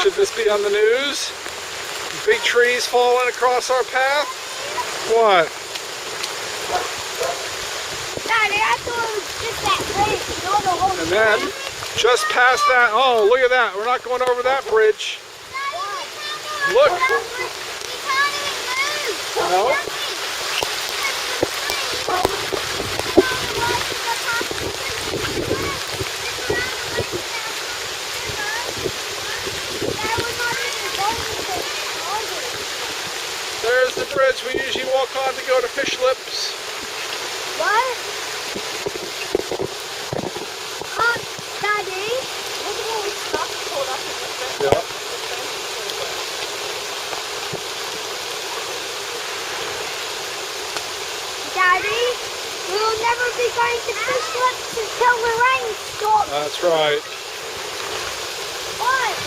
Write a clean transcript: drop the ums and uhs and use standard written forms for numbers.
Should this be on the news? Big trees falling across our path? What? Daddy, I thought it was just that bridge, not the whole And then, just past that, oh, look at that. We're not going over that bridge. Look. No? There's the bridge we usually walk on to go to Fish Lips. What? Daddy? Look at all this stuff pulled up in the fence. Yeah. Daddy, we'll never be going to Fish Lips until the rain stops. That's right. What?